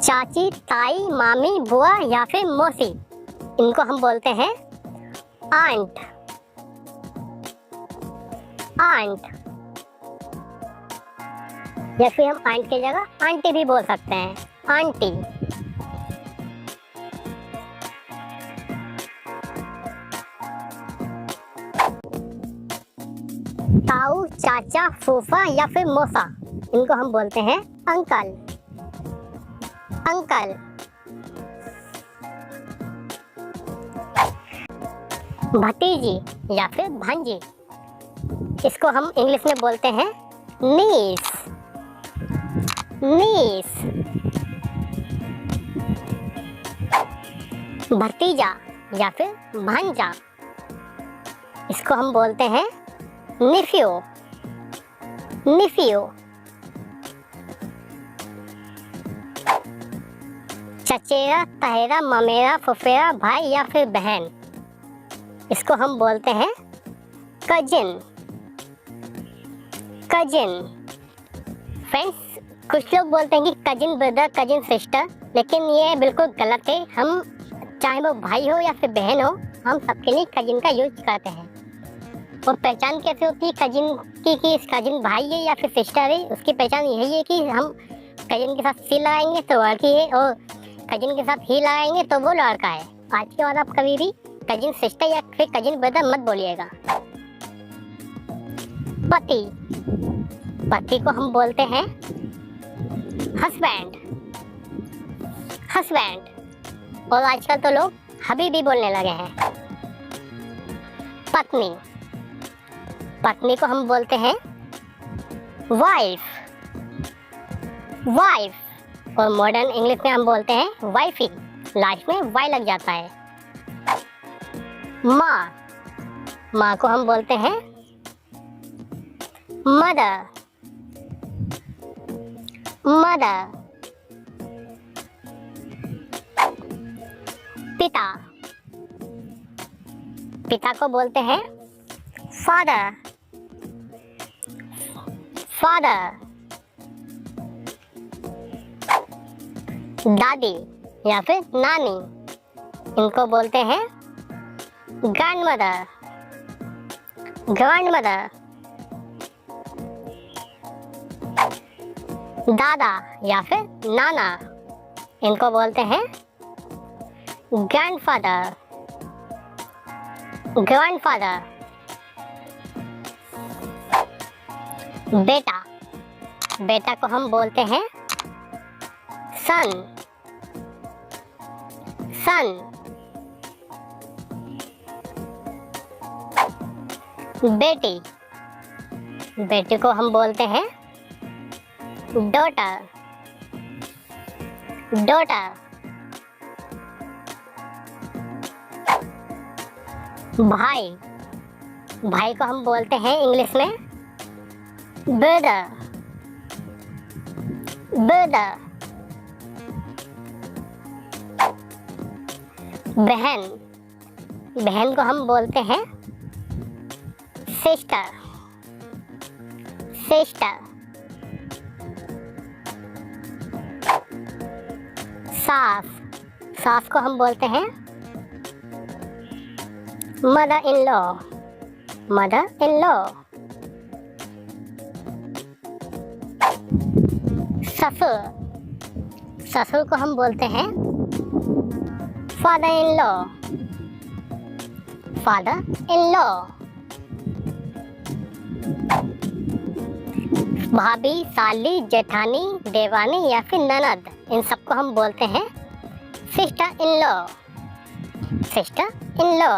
चाची, ताई, मामी, बुआ या फिर मौसी, इनको हम बोलते हैं आंट। आंट या फिर हम आंट की जगह आंटी भी बोल सकते हैं, आंटी। ताऊ, चाचा, फूफा या फिर मौसा, इनको हम बोलते हैं अंकल। अंकल। भतीजी या फिर भांजी, इसको हम इंग्लिश में बोलते हैं नीस। नीस। भतीजा या फिर भांजा, इसको हम बोलते हैं निफ्यू। निफ्यू। चचेरा, तहेरा, ममेरा, फुफेरा, भाई या फिर बहन, इसको हम बोलते हैं कजिन। कजिन। फ्रेंड्स, कुछ लोग बोलते हैं कि कजिन ब्रदर, कजिन सिस्टर, लेकिन ये बिल्कुल गलत है। हम चाहे वो भाई हो या फिर बहन हो, हम सबके लिए कजिन का यूज करते हैं। और पहचान कैसे होती है कजिन की कि इस कजिन भाई है या फिर सिस्टर है, उसकी पहचान यही है कि हम कजिन के साथ सी लगाएंगे तो लड़की है, और कजिन के साथ ही लगाएंगे तो वो लड़का है। आज के बाद आप कभी भी कजिन सिस्टर या फिर कजिन ब्रदर मत बोलिएगा। पति। पति को हम बोलते हैं हस्बैंड। हस्बैंड। और आजकल तो लोग हबी भी बोलने लगे हैं। पत्नी। पत्नी को हम बोलते हैं वाइफ। वाइफ। और मॉडर्न इंग्लिश में हम बोलते हैं वाइफी, लास्ट में वाई लग जाता है। माँ। माँ को हम बोलते हैं मदर। मदर। पिता। पिता को बोलते हैं फादर। फादर। दादी या फिर नानी, इनको बोलते हैं ग्रैंडमदर। ग्रैंडमदर। दादा या फिर नाना, इनको बोलते हैं ग्रैंडफादर। ग्रैंडफादर। बेटा। बेटा को हम बोलते हैं सन। सन। बेटी। बेटी को हम बोलते हैं डॉटर। डॉटर। भाई। भाई को हम बोलते हैं इंग्लिश में ब्रदर। ब्रदर। बहन। बहन को हम बोलते हैं सिस्टर। सिस्टर। सास। सास को हम बोलते हैं mother in law. Mother in law. ससुर। ससुर को हम बोलते हैं father in law. Father in law. भाभी, साली, जेठानी, देवानी या फिर ननद, इन सबको हम बोलते हैं sister in law. Sister in law.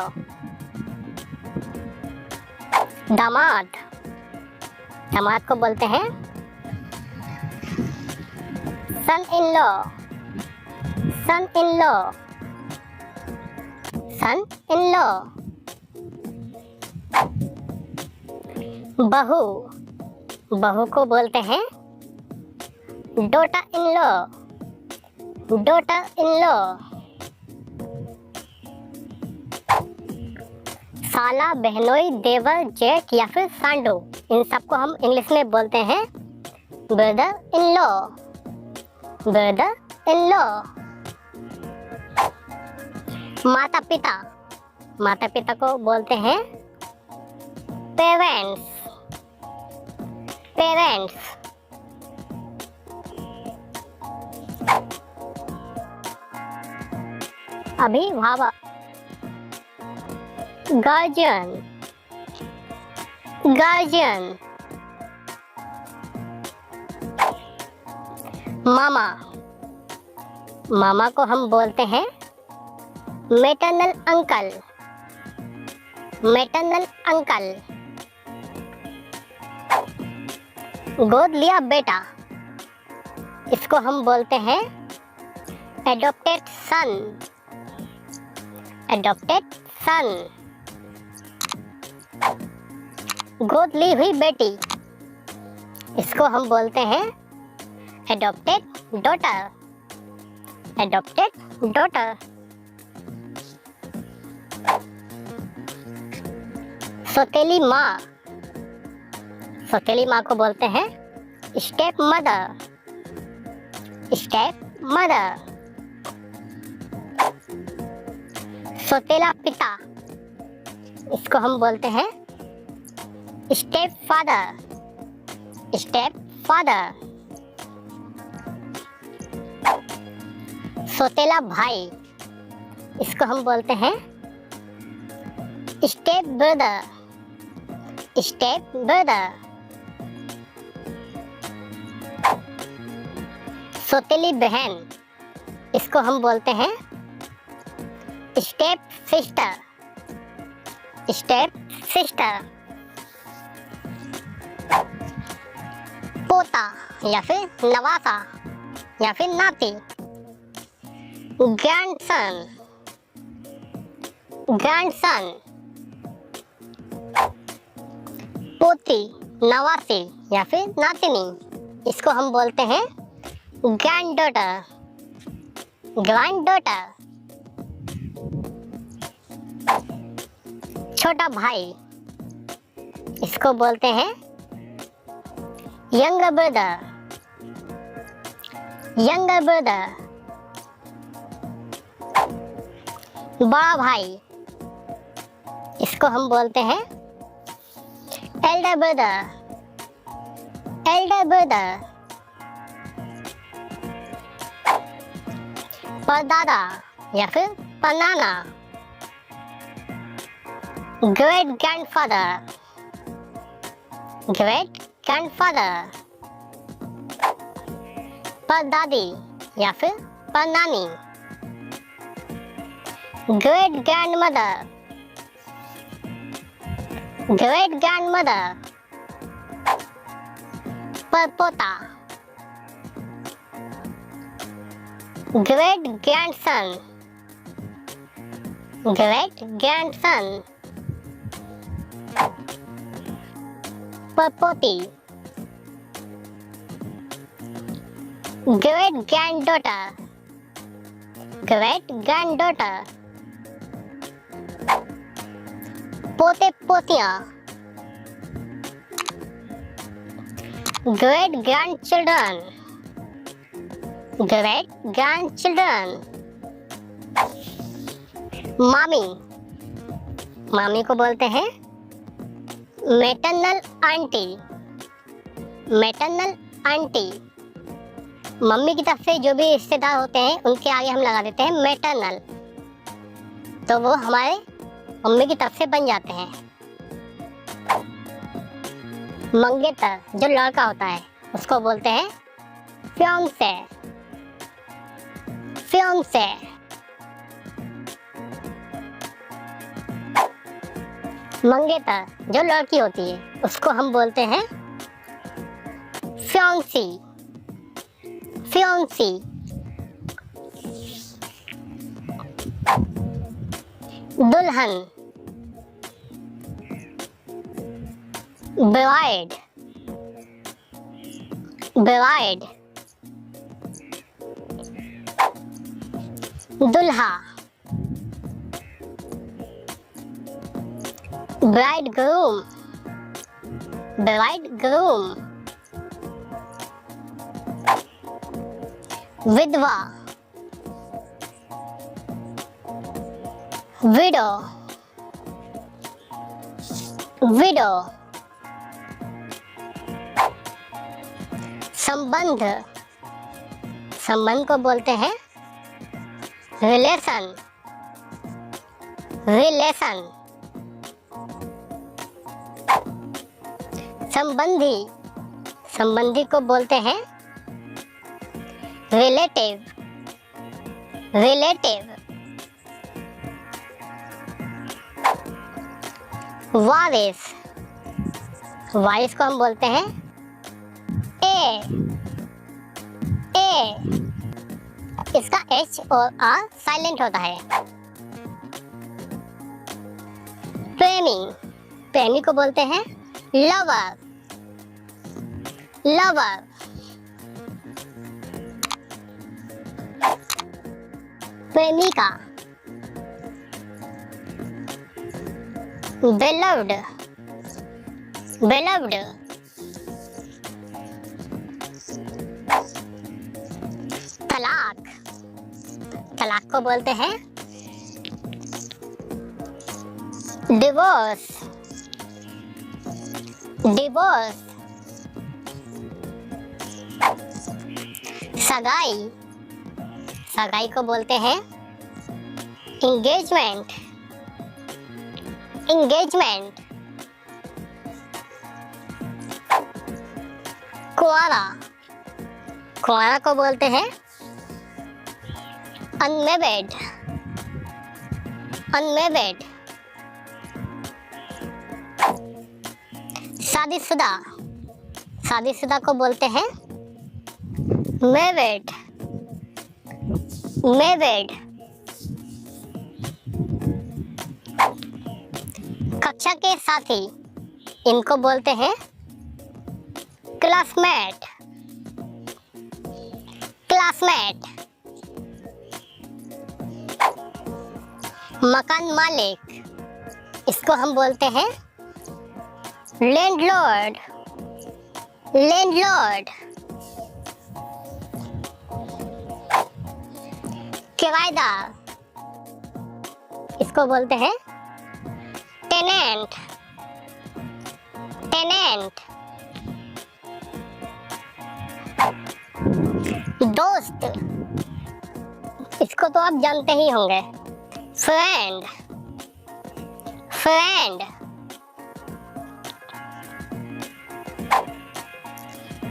दामाद। दामाद को बोलते हैं son in law. Son in law. Son in law. बहू। बहू को बोलते हैं daughter in law. Daughter in law. साला, बहनोई, देवर, जेठ या फिर सांडू, इन सबको हम इंग्लिश में बोलते हैं brother in law. Brother in law, माता पिता, माता पिता को बोलते हैं पेरेंट्स, पेरेंट्स। अभिभावक, गार्जियन, गार्जियन। मामा, मामा को हम बोलते हैं मैटरनल अंकल, मैटरनल अंकल। गोद लिया बेटा, इसको हम बोलते हैं एडॉप्टेड सन, एडॉप्टेड सन। गोद ली हुई बेटी, इसको हम बोलते हैं एडॉप्टेड डॉटर, एडॉप्टेड डॉटर। सौतेली माँ, सौतेली माँ को बोलते हैं स्टेप मदर, स्टेप मदर। सौतेला पिता, इसको हम बोलते हैं स्टेप फादर, स्टेप फादर। सौतेला भाई, इसको हम बोलते हैं स्टेप ब्रदर, स्टेप ब्रदर। सौतेली बहन, इसको हम बोलते हैं स्टेप सिस्टर, स्टेप सिस्टर। पोता या फिर नवासा या फिर नाती, ग्रैंडसन, ग्रैंडसन। पोती, नवासी या फिर नातिनी, इसको हम बोलते हैं ग्रैंडडॉटर, ग्रैंडडॉटर। छोटा भाई, इसको बोलते हैं यंगर ब्रदर, यंगर ब्रदर। बड़ा भाई, इसको हम बोलते हैं एल्डर ब्रदर, एल्डर ब्रदर। परदादा या फिर परनाना, ग्रेट ग्रैंडफादर, ग्रेट ग्रैंडफादर। परदादी या फिर परनानी, ग्रेट ग्रैंडमदर, ग्रेट ग्रैंडमदर। परपोता, ग्रेट ग्रैंडसन, ग्रेट ग्रैंडसन। परपोती, ग्रेट ग्रैंडडॉटर, ग्रेट ग्रैंडडॉटर। पोते पोतियां, ग्रेट ग्रैंडचिल्ड्रन, ग्रेट ग्रैंडचिल्ड्रन। मामी, मामी को बोलते हैं maternal aunty, maternal aunty. Mummy की तरफ से जो भी रिश्तेदार होते हैं उनके आगे हम लगा देते हैं मैटरनल, तो वो हमारे मम्मी की तरफ से बन जाते हैं। मंगेतर, जो लड़का होता है उसको बोलते हैं फियांसे, फियांसे। मंगेतर, जो लड़की होती है उसको हम बोलते हैं फियांसी, फियांसी। दुल्हन, ब्राइड, ब्राइड। दुल्हा, ब्राइडग्रूम, ब्राइडग्रूम। विधवा, विडो, विडो। संबंध, संबंध को बोलते हैं रिलेशन, रिलेशन। संबंधी, संबंधी को बोलते हैं रिलेटिव, रिलेटिव। वारिस, वारिस को हम बोलते हैं ए, ए। इसका एच और आर साइलेंट होता है। प्रेमी, प्रेमी को बोलते हैं लवर, लवर। प्रेमिका, beloved, beloved। तलाक, तलाक को बोलते हैं डिवोर्स, डिवोर्स। सगाई, सगाई को बोलते हैं इंगेजमेंट, इंगेजमेंट। कुंवारा, कुंवारा को बोलते हैं अनमेरिड, अनमेरिड। शादीशुदा, शादीशुदा को बोलते हैं मैरिड, मैरिड। कक्षा के साथी, इनको बोलते हैं क्लासमेट, क्लासमेट। मकान मालिक, इसको हम बोलते हैं लैंडलॉर्ड, लैंडलॉर्ड। किराएदार, इसको बोलते हैं टेनेंट, टेनेंट। दोस्त, इसको तो आप जानते ही होंगे फ्रेंड, फ्रेंड।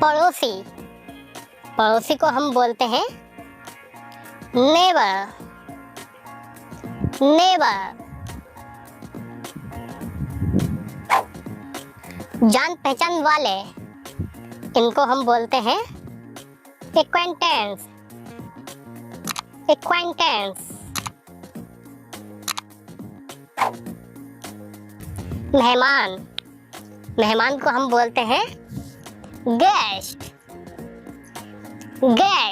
पड़ोसी, पड़ोसी को हम बोलते हैं नेबर, नेबर। जान पहचान वाले, इनको हम बोलते हैं एक्वेंटेंस, एक्वेंटेंस। मेहमान, मेहमान को हम बोलते हैं गेस्ट, गेस्ट।